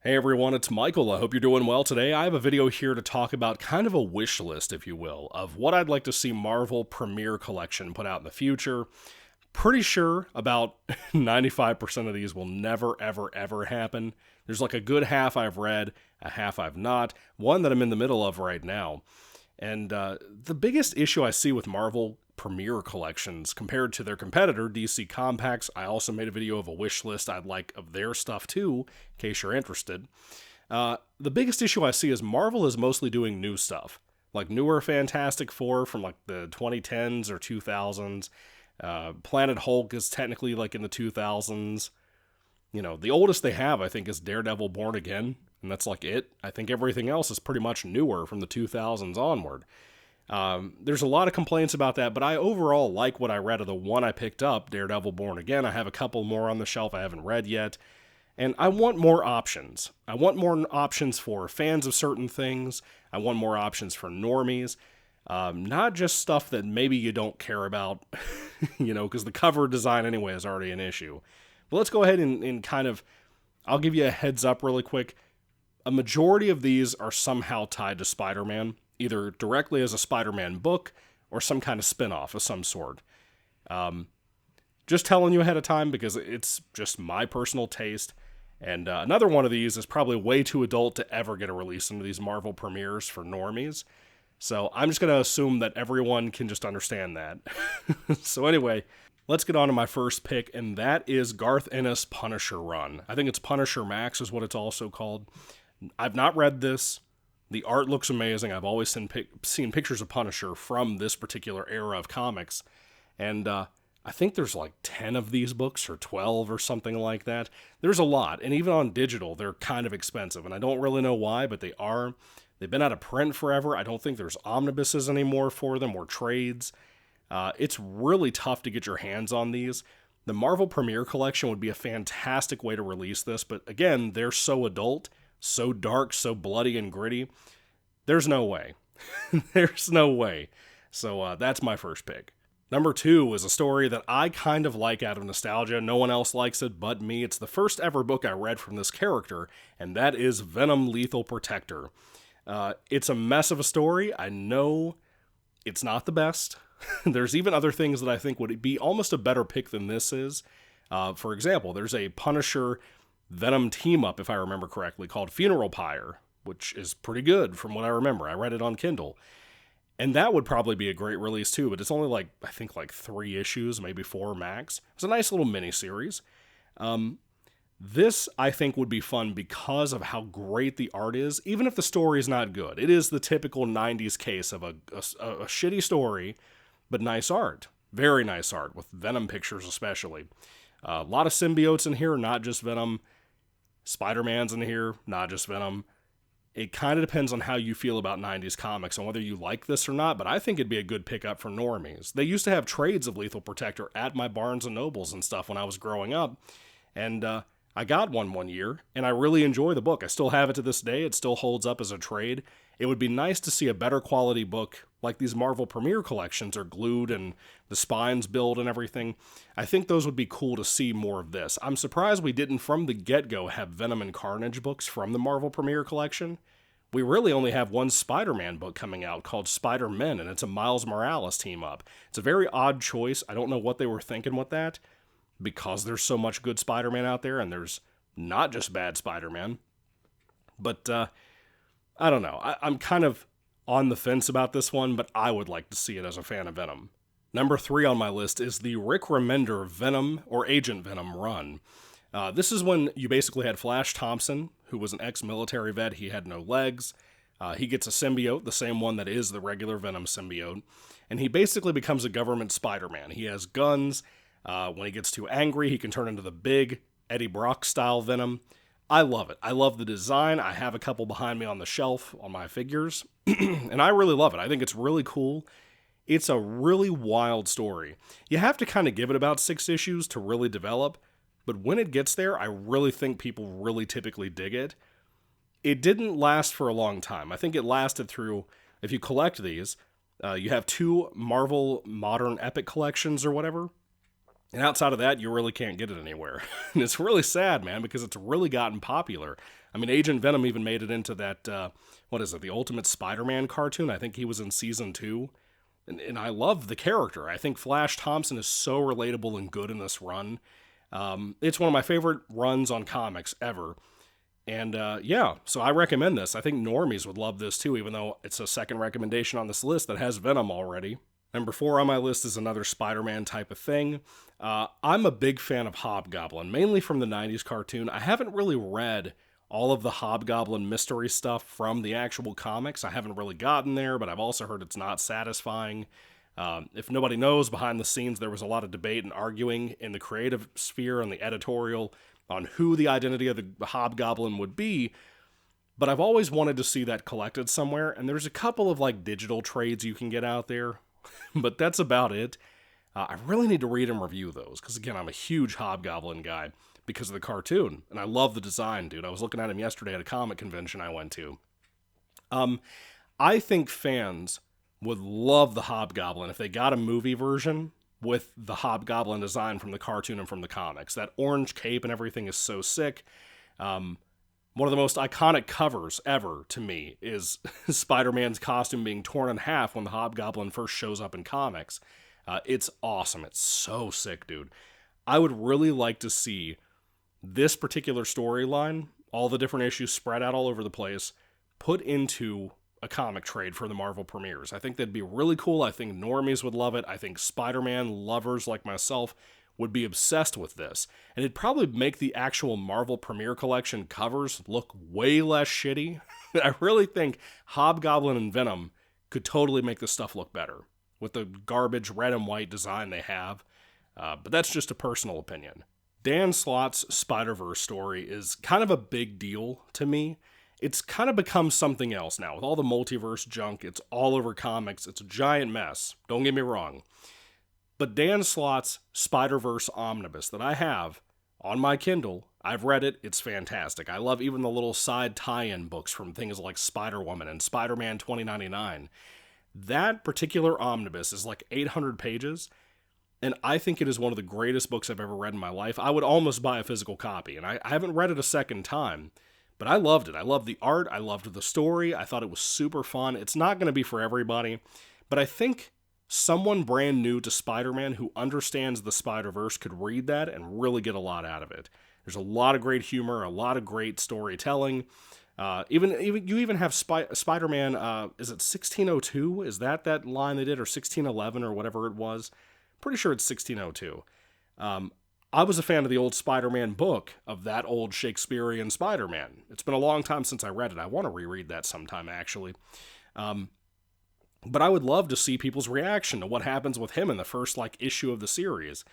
Hey everyone, it's Michael. I hope you're doing well today. I have a video here to talk about kind of a wish list, if you will, of what I'd like to see Marvel Premiere Collection put out in the future. Pretty sure about 95% of these will never, ever, ever happen. There's like a good half I've read, a half I've not, one that I'm in the middle of right now. And the biggest issue I see with Marvel Premiere Collections compared to their competitor, DC Compacts, I also made a video of a wish list I'd like of their stuff too, in case you're interested. The biggest issue I see is Marvel is mostly doing new stuff, like newer Fantastic Four from like the 2010s or 2000s. Planet Hulk is technically like in the 2000s. You know, the oldest they have, I think, is Daredevil Born Again, and that's like it. I think everything else is pretty much newer from the 2000s onward. There's a lot of complaints about that, but I overall like what I read of the one I picked up, Daredevil Born Again. I have a couple more on the shelf I haven't read yet, and I want more options. I want more options for fans of certain things. I want more options for normies. Not just stuff that maybe you don't care about, because the cover design anyway is already an issue. But let's go ahead and kind of, I'll give you a heads up really quick. A majority of these are somehow tied to Spider-Man, either directly as a Spider-Man book or some kind of spin-off of some sort. Just telling you ahead of time because it's just my personal taste. And another one of these is probably way too adult to ever get a release into these Marvel premieres for normies. So I'm just going to assume that everyone can just understand that. So anyway, let's get on to my first pick, and that is Garth Ennis' Punisher run. I think it's Punisher Max is what it's also called. I've not read this. The art looks amazing. I've always seen pictures of Punisher from this particular era of comics. And I think there's like 10 of these books or 12 or something like that. There's a lot. And even on digital, they're kind of expensive. And I don't really know why, but they are. They've been out of print forever. I don't think there's omnibuses anymore for them or trades. It's really tough to get your hands on these. The Marvel Premiere Collection would be a fantastic way to release this. But again, they're so adult, so dark, so bloody and gritty. There's no way. There's no way. So that's my first pick. Number 2 is a story that I kind of like out of nostalgia. No one else likes it but me. It's the first ever book I read from this character, and that is Venom Lethal Protector. It's a mess of a story. I know it's not the best. There's even other things that I think would be almost a better pick than this is. For example, there's a Punisher Venom team-up, if I remember correctly, called Funeral Pyre, which is pretty good from what I remember. I read it on Kindle. And that would probably be a great release too, but it's only I think 3 issues, maybe 4 max. It's a nice little mini-series. This, I think, would be fun because of how great the art is, even if the story is not good. It is the typical 90s case of a shitty story, but nice art. Very nice art, with Venom pictures especially. A lot of symbiotes in here, not just Venom. Spider-Man's in here, not just Venom. It kind of depends on how you feel about 90s comics and whether you like this or not, but I think it'd be a good pickup for normies. They used to have trades of Lethal Protector at my Barnes & Nobles and stuff when I was growing up, and I got one year, and I really enjoy the book. I still have it to this day. It still holds up as a trade. It would be nice to see a better quality book like these Marvel Premiere Collections are glued and the spines build and everything. I think those would be cool to see more of this. I'm surprised we didn't from the get-go have Venom and Carnage books from the Marvel Premiere Collection. We really only have one Spider-Man book coming out called Spider-Men, and it's a Miles Morales team-up. It's a very odd choice. I don't know what they were thinking with that, because there's so much good Spider-Man out there, and there's not just bad Spider-Man. But, I don't know. I'm kind of on the fence about this one, but I would like to see it as a fan of Venom. Number 3 on my list is the Rick Remender Venom, or Agent Venom, run. This is when you basically had Flash Thompson, who was an ex-military vet. He had no legs. He gets a symbiote, the same one that is the regular Venom symbiote, and he basically becomes a government Spider-Man. He has guns. When he gets too angry, he can turn into the big Eddie Brock-style Venom. I love it. I love the design. I have a couple behind me on the shelf on my figures, and I really love it. I think it's really cool. It's a really wild story. You have to kind of give it about 6 issues to really develop, but when it gets there, I really think people really typically dig it. It didn't last for a long time. I think it lasted through, if you collect these, you have 2 Marvel Modern Epic collections or whatever. And outside of that, you really can't get it anywhere. And it's really sad, man, because it's really gotten popular. I mean, Agent Venom even made it into that, what is it, the Ultimate Spider-Man cartoon? I think he was in season 2. And I love the character. I think Flash Thompson is so relatable and good in this run. It's one of my favorite runs on comics ever. And yeah, so I recommend this. I think normies would love this too, even though it's a second recommendation on this list that has Venom already. Number 4 on my list is another Spider-Man type of thing. I'm a big fan of Hobgoblin, mainly from the 90s cartoon. I haven't really read all of the Hobgoblin mystery stuff from the actual comics. I haven't really gotten there, but I've also heard it's not satisfying. If nobody knows, behind the scenes, there was a lot of debate and arguing in the creative sphere and the editorial on who the identity of the Hobgoblin would be. But I've always wanted to see that collected somewhere, and there's a couple of like digital trades you can get out there, but that's about it. I really need to read and review those, because again, I'm a huge Hobgoblin guy because of the cartoon, and I love the design, dude. I was looking at him yesterday at a comic convention I went to. I think fans would love the Hobgoblin if they got a movie version with the Hobgoblin design from the cartoon and from the comics. That orange cape and everything is so sick. One of the most iconic covers ever to me is Spider-Man's costume being torn in half when the Hobgoblin first shows up in comics. It's awesome. It's so sick, dude. I would really like to see this particular storyline, all the different issues spread out all over the place, put into a comic trade for the Marvel premieres. I think that'd be really cool. I think normies would love it. I think Spider-Man lovers like myself would be obsessed with this. And it'd probably make the actual Marvel premiere collection covers look way less shitty. I really think Hobgoblin and Venom could totally make this stuff look better with the garbage red and white design they have. But that's just a personal opinion. Dan Slott's Spider-Verse story is kind of a big deal to me. It's kind of become something else now. With all the multiverse junk, it's all over comics. It's a giant mess. Don't get me wrong. But Dan Slott's Spider-Verse Omnibus that I have on my Kindle, I've read it. It's fantastic. I love even the little side tie-in books from things like Spider-Woman and Spider-Man 2099. That particular omnibus is like 800 pages, and I think it is one of the greatest books I've ever read in my life. I would almost buy a physical copy, and I haven't read it a second time, but I loved it. I loved the art. I loved the story. I thought it was super fun. It's not going to be for everybody, but I think someone brand new to Spider-Man who understands the Spider-Verse could read that and really get a lot out of it. There's a lot of great humor, a lot of great storytelling. You even have Spider-Man, is it 1602? Is that line they did, or 1611, or whatever it was? Pretty sure it's 1602. I was a fan of the old Spider-Man book of that old Shakespearean Spider-Man. It's been a long time since I read it. I want to reread that sometime, actually. But I would love to see people's reaction to what happens with him in the first issue of the series.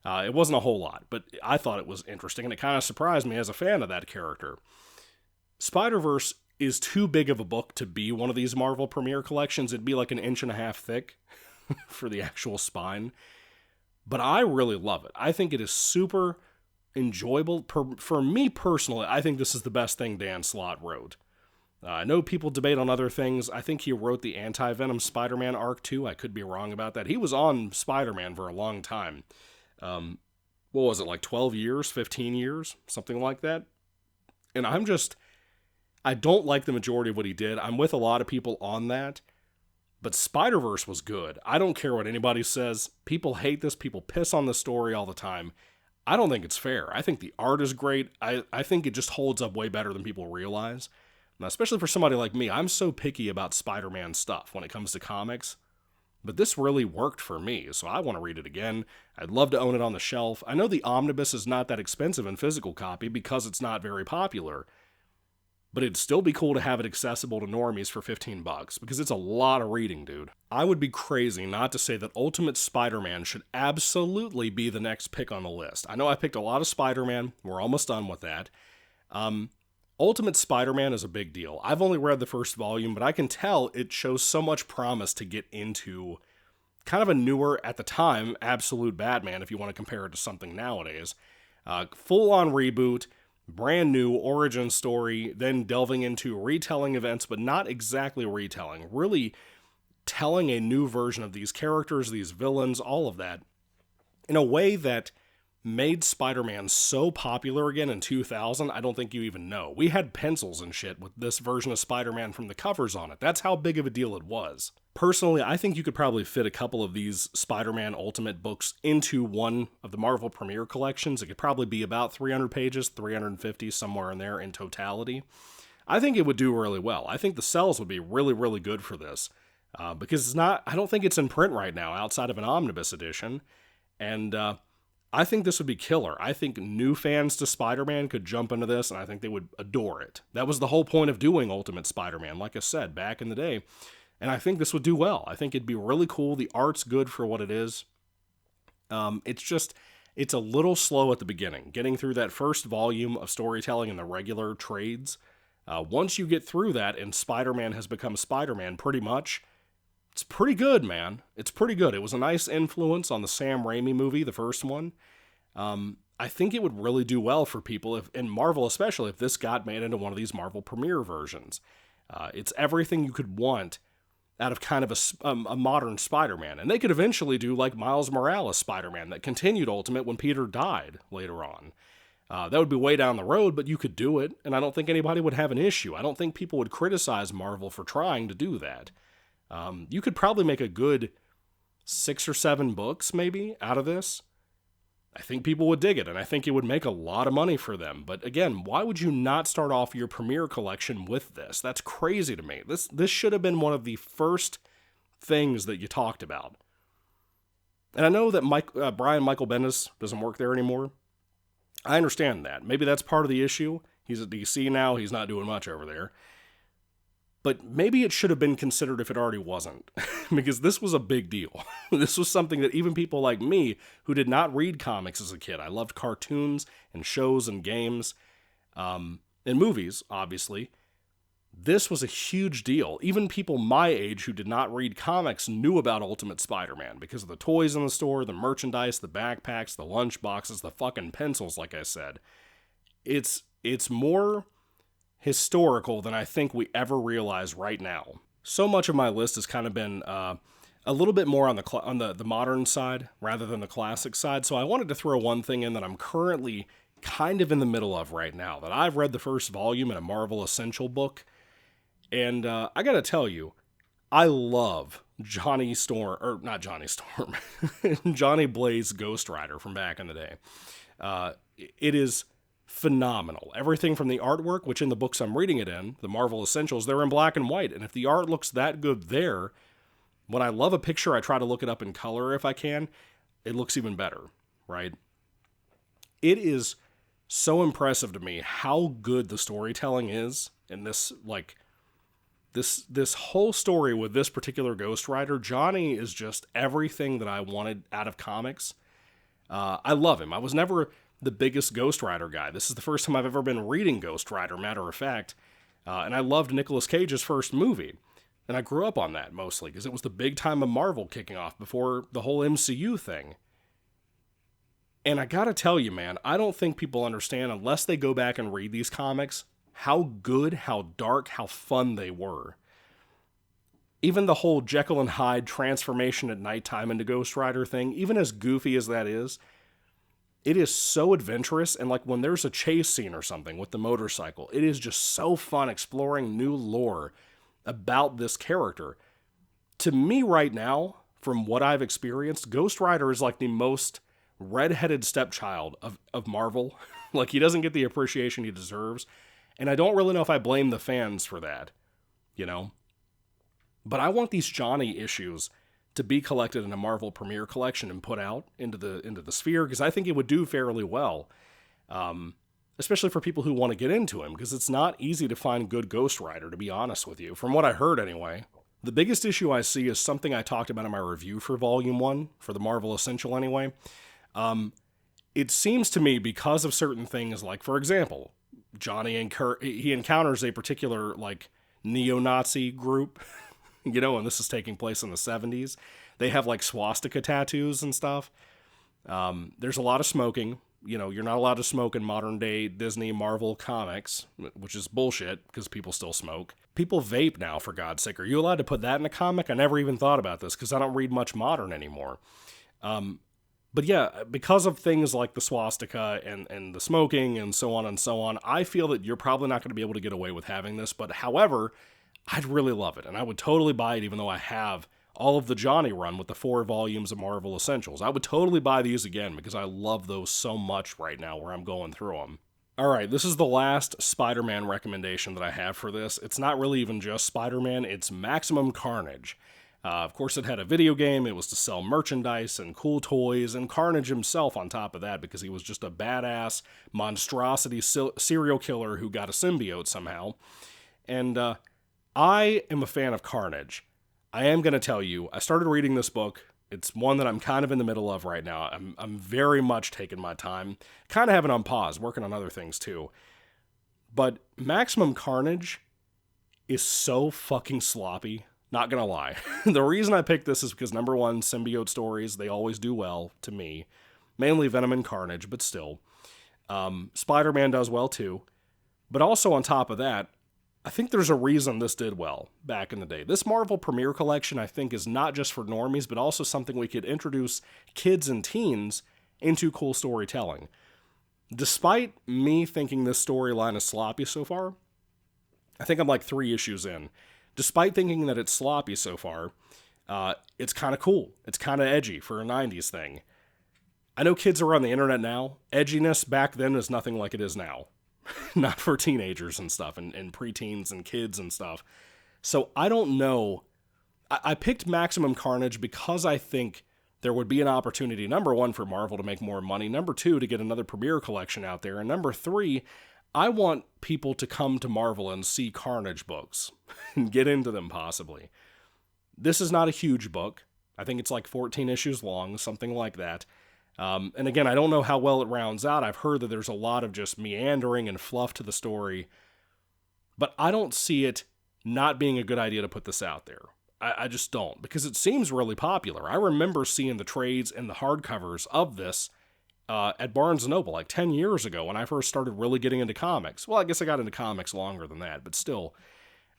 It wasn't a whole lot, but I thought it was interesting, and it kind of surprised me as a fan of that character. Spider-Verse is too big of a book to be one of these Marvel premiere collections. It'd be like an inch and a half thick for the actual spine. But I really love it. I think it is super enjoyable. For me personally, I think this is the best thing Dan Slott wrote. I know people debate on other things. I think he wrote the Anti-Venom Spider-Man arc too. I could be wrong about that. He was on Spider-Man for a long time. What was it, like 12 years, 15 years, something like that? And I don't like the majority of what he did. I'm with a lot of people on that. But Spider-Verse was good. I don't care what anybody says. People hate this. People piss on the story all the time. I don't think it's fair. I think the art is great. I think it just holds up way better than people realize. Now, especially for somebody like me, I'm so picky about Spider-Man stuff when it comes to comics. But this really worked for me, so I want to read it again. I'd love to own it on the shelf. I know the omnibus is not that expensive in physical copy because it's not very popular. But it'd still be cool to have it accessible to normies for $15, because it's a lot of reading, dude. I would be crazy not to say that Ultimate Spider-Man should absolutely be the next pick on the list. I know I picked a lot of Spider-Man. We're almost done with that. Ultimate Spider-Man is a big deal. I've only read the first volume, but I can tell it shows so much promise to get into kind of a newer, at the time, absolute Batman, if you want to compare it to something nowadays. Full-on reboot, brand new origin story, then delving into retelling events, but not exactly retelling. Really telling a new version of these characters, these villains, all of that. in a way that made Spider-Man so popular again in 2000, I don't think you even know. We had pencils and shit with this version of Spider-Man from the covers on it. That's how big of a deal it was. Personally, I think you could probably fit a couple of these Spider-Man Ultimate books into one of the Marvel Premiere collections. It could probably be about 300 pages, 350, somewhere in there in totality. I think it would do really well. I think the sales would be really, really good for this. Because I don't think it's in print right now outside of an omnibus edition. And, I think this would be killer. I think new fans to Spider-Man could jump into this, and I think they would adore it. That was the whole point of doing Ultimate Spider-Man, like I said, back in the day. And I think this would do well. I think it'd be really cool. The art's good for what it is. It's a little slow at the beginning, getting through that first volume of storytelling in the regular trades. Once you get through that, and Spider-Man has become Spider-Man pretty much, it's pretty good, man. It's pretty good. It was a nice influence on the Sam Raimi movie, the first one. I think it would really do well for people, and Marvel especially, if this got made into one of these Marvel Premiere versions. It's everything you could want out of kind of a modern Spider-Man. And they could eventually do like Miles Morales Spider-Man that continued Ultimate when Peter died later on. That would be way down the road, but you could do it, and I don't think anybody would have an issue. I don't think people would criticize Marvel for trying to do that. You could probably make a good 6 or 7 books, maybe, out of this. I think people would dig it, and I think it would make a lot of money for them. But again, why would you not start off your Premiere collection with this? That's crazy to me. This should have been one of the first things that you talked about. And I know that Brian Michael Bendis doesn't work there anymore. I understand that. Maybe that's part of the issue. He's at DC now. He's not doing much over there. But maybe it should have been considered if it already wasn't, because this was a big deal. This was something that even people like me, who did not read comics as a kid, I loved cartoons and shows and games, and movies, obviously. This was a huge deal. Even people my age who did not read comics knew about Ultimate Spider-Man because of the toys in the store, the merchandise, the backpacks, the lunch boxes, the fucking pencils, like I said. It's more historical than I think we ever realize right now. So much of my list has kind of been a little bit more on the modern side rather than the classic side, so I wanted to throw one thing in that I'm currently kind of in the middle of right now, that I've read the first volume in a Marvel Essential book, and I gotta tell you, I love Johnny Blaze Ghost Rider from back in the day. It is phenomenal. Everything from the artwork, which in the books I'm reading it in, the Marvel Essentials, they're in black and white. And if the art looks that good there, when I love a picture, I try to look it up in color if I can. It looks even better, right? It is so impressive to me how good the storytelling is in this, this whole story with this particular Ghost Rider. Johnny is just everything that I wanted out of comics. I love him. I was never the biggest Ghost Rider guy. This is the first time I've ever been reading Ghost Rider, matter of fact. And I loved Nicolas Cage's first movie. And I grew up on that mostly because it was the big time of Marvel kicking off before the whole MCU thing. And I gotta tell you, man, I don't think people understand, unless they go back and read these comics, how good, how dark, how fun they were. Even the whole Jekyll and Hyde transformation at nighttime into Ghost Rider thing, even as goofy as that is, it is so adventurous, and like when there's a chase scene or something with the motorcycle, it is just so fun exploring new lore about this character. To me right now, from what I've experienced, Ghost Rider is like the most redheaded stepchild of Marvel. Like, he doesn't get the appreciation he deserves, and I don't really know if I blame the fans for that, you know? But I want these Johnny issues to be collected in a Marvel Premiere collection and put out into the sphere, because I think it would do fairly well, especially for people who want to get into him, because it's not easy to find good Ghost Rider, to be honest with you, from what I heard anyway. The biggest issue I see is something I talked about in my review for Volume 1, for the Marvel Essential anyway. It seems to me, because of certain things, like, for example, Johnny he encounters a particular, like, neo-Nazi group, you know, and this is taking place in the 70s. They have, like, swastika tattoos and stuff. There's a lot of smoking. You know, you're not allowed to smoke in modern-day Disney Marvel comics, which is bullshit, because people still smoke. People vape now, for God's sake. Are you allowed to put that in a comic? I never even thought about this, because I don't read much modern anymore. But yeah, because of things like the swastika and the smoking and so on, I feel that you're probably not going to be able to get away with having this. But however, I'd really love it, and I would totally buy it even though I have all of the Johnny run with the 4 volumes of Marvel Essentials. I would totally buy these again because I love those so much right now where I'm going through them. Alright, this is the last Spider-Man recommendation that I have for this. It's not really even just Spider-Man, it's Maximum Carnage. Of course, it had a video game, it was to sell merchandise and cool toys, and Carnage himself on top of that, because he was just a badass monstrosity serial killer who got a symbiote somehow. And I am a fan of Carnage. I am going to tell you, I started reading this book. It's one that I'm kind of in the middle of right now. I'm very much taking my time, kind of having it on pause, working on other things too. But Maximum Carnage is so fucking sloppy. Not gonna lie. The reason I picked this is because, number one, symbiote stories, they always do well, to me. Mainly Venom and Carnage, but still. Spider-Man does well, too. But also, on top of that, I think there's a reason this did well back in the day. This Marvel Premiere Collection, I think, is not just for normies, but also something we could introduce kids and teens into cool storytelling. Despite me thinking this storyline is sloppy so far, I think I'm like 3 issues in. Despite thinking that it's sloppy so far, it's kind of cool. It's kind of edgy for a 90s thing. I know kids are on the internet now. Edginess back then is nothing like it is now. Not for teenagers and stuff, and preteens and kids and stuff. So I don't know. I picked Maximum Carnage because I think there would be an opportunity, number one, for Marvel to make more money, number two, to get another Premiere Collection out there, and number three, I want people to come to Marvel and see Carnage books and get into them possibly. This is not a huge book. I think it's like 14 issues long, something like that. And again, I don't know how well it rounds out. I've heard that there's a lot of just meandering and fluff to the story. But I don't see it not being a good idea to put this out there. I just don't, because it seems really popular. I remember seeing the trades and the hardcovers of this at Barnes & Noble like 10 years ago when I first started really getting into comics. Well, I guess I got into comics longer than that, but still.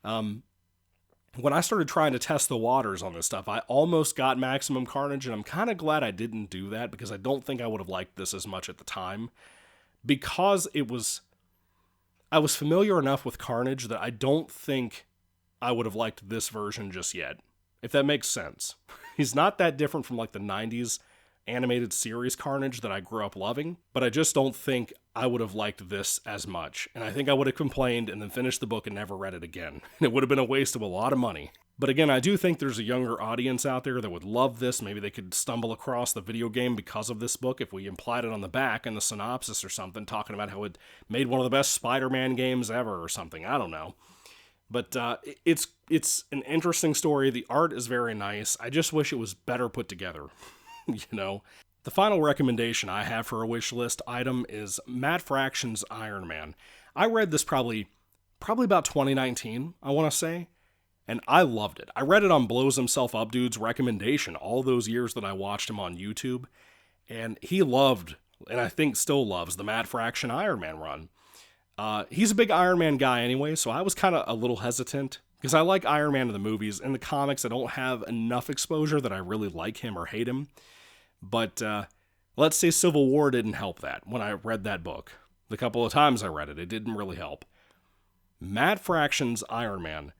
When I started trying to test the waters on this stuff, I almost got Maximum Carnage, and I'm kind of glad I didn't do that because I don't think I would have liked this as much at the time. Because I was familiar enough with Carnage that I don't think I would have liked this version just yet, if that makes sense. He's not that different from like the 90s animated series Carnage that I grew up loving, but I just don't think I would have liked this as much. And I think I would have complained and then finished the book and never read it again. It would have been a waste of a lot of money. But again, I do think there's a younger audience out there that would love this. Maybe they could stumble across the video game because of this book if we implied it on the back in the synopsis or something, talking about how it made one of the best Spider-Man games ever or something. I don't know. But it's an interesting story. The art is very nice. I just wish it was better put together. You know, the final recommendation I have for a wish list item is Matt Fraction's Iron Man. I read this probably about 2019, I want to say, and I loved it. I read it on Blows Himself Up Dude's recommendation all those years that I watched him on YouTube, and he loved, and I think still loves, the Matt Fraction Iron Man run. He's a big Iron Man guy anyway, so I was kind of a little hesitant, because I like Iron Man in the movies. In the comics, I don't have enough exposure that I really like him or hate him. But let's say Civil War didn't help that when I read that book. The couple of times I read it, it didn't really help. Matt Fraction's Iron Man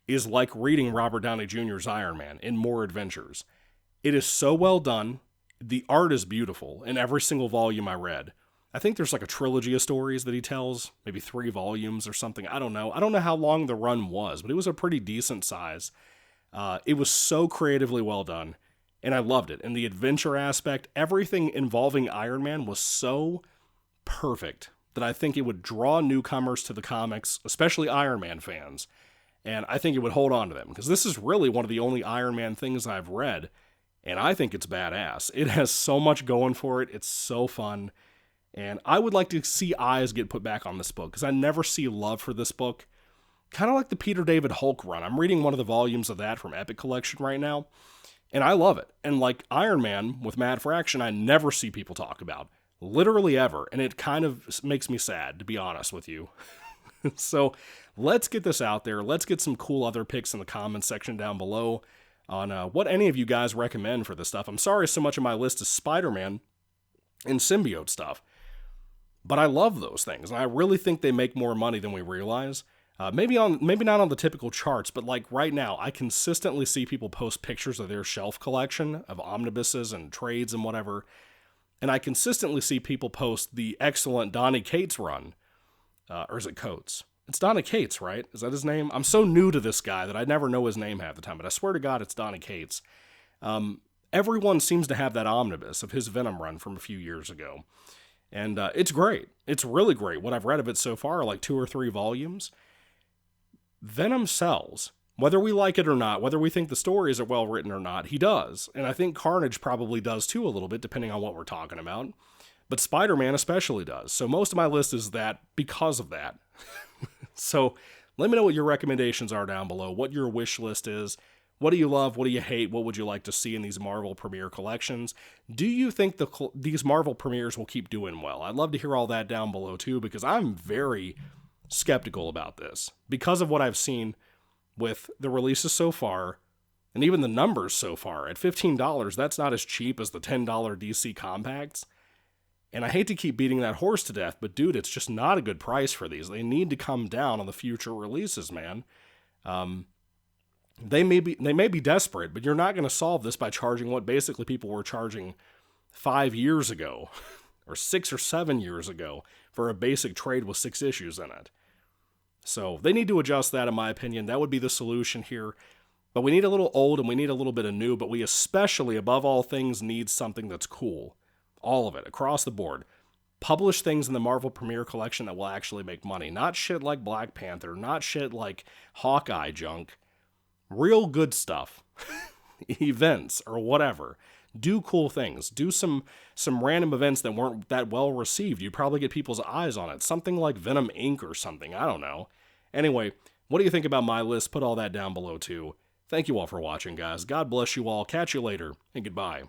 is like reading Robert Downey Jr.'s Iron Man in more adventures. It is so well done. The art is beautiful in every single volume I read. I think there's like a trilogy of stories that he tells, maybe 3 volumes or something. I don't know. I don't know how long the run was, but it was a pretty decent size. It was so creatively well done. And I loved it. And the adventure aspect, everything involving Iron Man was so perfect that I think it would draw newcomers to the comics, especially Iron Man fans. And I think it would hold on to them, because this is really one of the only Iron Man things I've read. And I think it's badass. It has so much going for it. It's so fun. And I would like to see eyes get put back on this book, because I never see love for this book. Kind of like the Peter David Hulk run. I'm reading one of the volumes of that from Epic Collection right now. And I love it. And like Iron Man with Matt Fraction, I never see people talk about. Literally ever. And it kind of makes me sad, to be honest with you. So let's get this out there. Let's get some cool other picks in the comments section down below. on what any of you guys recommend for this stuff. I'm sorry so much of my list is Spider-Man and symbiote stuff, but I love those things, and I really think they make more money than we realize. Maybe not on the typical charts, but like right now, I consistently see people post pictures of their shelf collection of omnibuses and trades and whatever, and I consistently see people post the excellent Donny Cates run, or is it Coates? It's Donny Cates, right? Is that his name? I'm so new to this guy that I never know his name half the time, but I swear to God it's Donny Cates. Everyone seems to have that omnibus of his Venom run from a few years ago, and it's great. It's really great. What I've read of it so far are like 2 or 3 volumes. Venom sells. Whether we like it or not, whether we think the stories are well written or not, he does. And I think Carnage probably does too a little bit, depending on what we're talking about. But Spider-Man especially does. So most of my list is that because of that. So let me know what your recommendations are down below, what your wish list is. What do you love? What do you hate? What would you like to see in these Marvel Premiere collections? Do you think these Marvel Premieres will keep doing well? I'd love to hear all that down below too, because I'm very skeptical about this because of what I've seen with the releases so far and even the numbers so far. At $15, that's not as cheap as the $10 DC compacts. And I hate to keep beating that horse to death, but dude, it's just not a good price for these. They need to come down on the future releases, man. They may be desperate, but you're not going to solve this by charging what basically people were charging 5 years ago or 6 or 7 years ago for a basic trade with 6 issues in it. So they need to adjust that, in my opinion. That would be the solution here. But we need a little old and we need a little bit of new, but we especially, above all things, need something that's cool. All of it, across the board. Publish things in the Marvel Premiere Collection that will actually make money. Not shit like Black Panther, not shit like Hawkeye junk. Real good stuff. Events or whatever. Do cool things. Do some random events that weren't that well received. You'd probably get people's eyes on it. Something like Venom Inc. or something. I don't know. Anyway, what do you think about my list? Put all that down below too. Thank you all for watching, guys. God bless you all. Catch you later, and goodbye.